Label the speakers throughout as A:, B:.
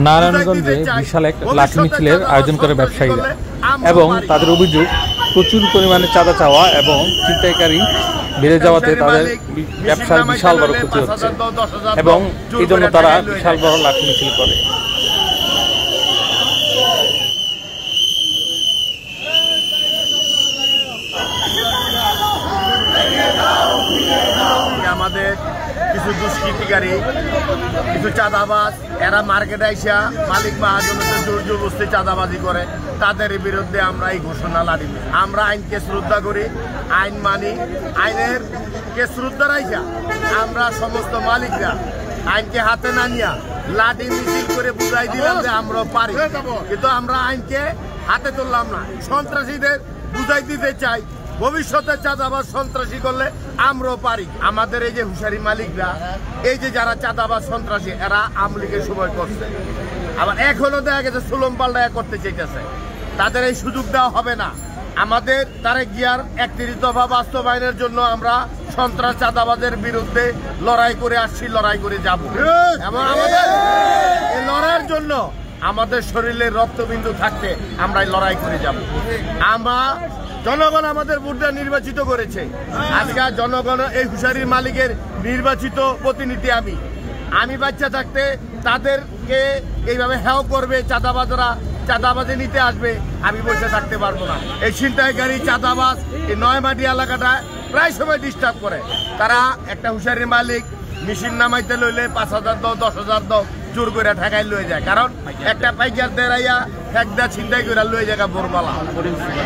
A: নারায়ণগঞ্জে বিশাল এক লাঠি মিছিলের আয়োজন করে ব্যবসায়ীরা এবং তাদের অভিযোগ প্রচুর পরিমাণে চাঁদা চাওয়া এবং ছিনতাইকারী বেড়ে যাওয়াতে তাদের ব্যবসার বিশাল বড় ক্ষতি হচ্ছে এবং এই জন্য তারা বিশাল বড় লাঠি মিছিল করে।
B: আমাদের কিছু দুষ্কৃতিকারী, কিছু চাঁদাবাজ, এরা মার্কেটে আইসা মালিক মহাজনদের জোর জবরদস্তি চাঁদাবাজি করে, তাদের বিরুদ্ধে আমরা এই ঘোষণা লাড়ি। আমরা আইনকে শ্রদ্ধা করি, আইন মানি, আইনের কে শ্রদ্ধা রাখা আমরা সমস্ত মালিকরা আইনকে হাতে না নিয়া লাঠি মিছিল করে বুঝাই দিলাম যে আমরাও পারি, কিন্তু আমরা আইনকে হাতে তুললাম না। সন্ত্রাসীদের বুঝাই দিতে চাই ভবিষ্যতে চাঁদাবাজ সন্ত্রাসী করলে আমরাও পারি। আমাদের এই যে হুঁশিয়ারি মালিকরা, এই যে যারা চাঁদাবাজ সন্ত্রাসী, এরা আওয়ামী লীগের সময় করছে, আবার এখনো দেখা গেছে সুলম পাল্টা করতে চাইতেছে। তাদের এই সুযোগ দেওয়া হবে না। আমাদের তারেক জিয়ার ৩১ দফা বাস্তবায়নের জন্য আমরা সন্ত্রাস চাঁদাবাজের বিরুদ্ধে লড়াই করে আসছি, লড়াই করে যাব এবং আমাদের এই লড়াইয়ের জন্য আমাদের শরীরে রক্তবিন্দু থাকতে আমরা লড়াই করে যাব। আমরা জনগণ আমাদের ভোটটা নির্বাচিত করেছে। আজকে জনগণ এই হুঁশিয়ারির মালিকের নির্বাচিত প্রতিনিধি। আমি বাচ্চা থাকতে তাদেরকে এইভাবে হেও করবে, চাঁদাবাজরা চাঁদাবাজি নিতে আসবে, আমি বসে থাকতে পারবো না। এই ছিনতাইকারী চাঁদাবাজ এই নয়মাটি এলাকাটা প্রায় সময় ডিস্টার্ব করে। তারা একটা হুঁশিয়ারির মালিক মেশিন নামাইতে লইলে ৫,০০০ দাও, ১০,০০০ দাও, জোর করে ঠেকাই লয়ে যায়। কারণ একটা পাইকার দেড়াইয়া একটা ছিনতাই করে লয়ে যায় ভোরবেলা।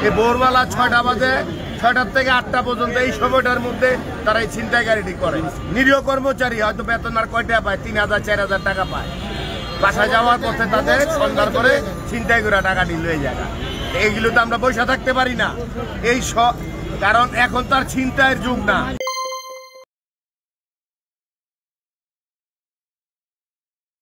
B: এই ভোরবেলা ৬টা বাজে, ৬টার থেকে ৮টা পর্যন্ত এই সময়টার মধ্যে তারা এই ছিনতাইকারীটি করে। নিরীহ কর্মচারী হয়তো বেতন আর কয়টা পায়, ৩,০০০ ৪,০০০ টাকা পায়। বাসায় যাওয়ার পথে তাদের সন্ধান করে ছিনতাই করে টাকাটি লয়ে যায়। এইগুলো তো আমরা বসে থাকতে পারি না, কারণ এখন তার ছিনতাইয়ের যুগ না।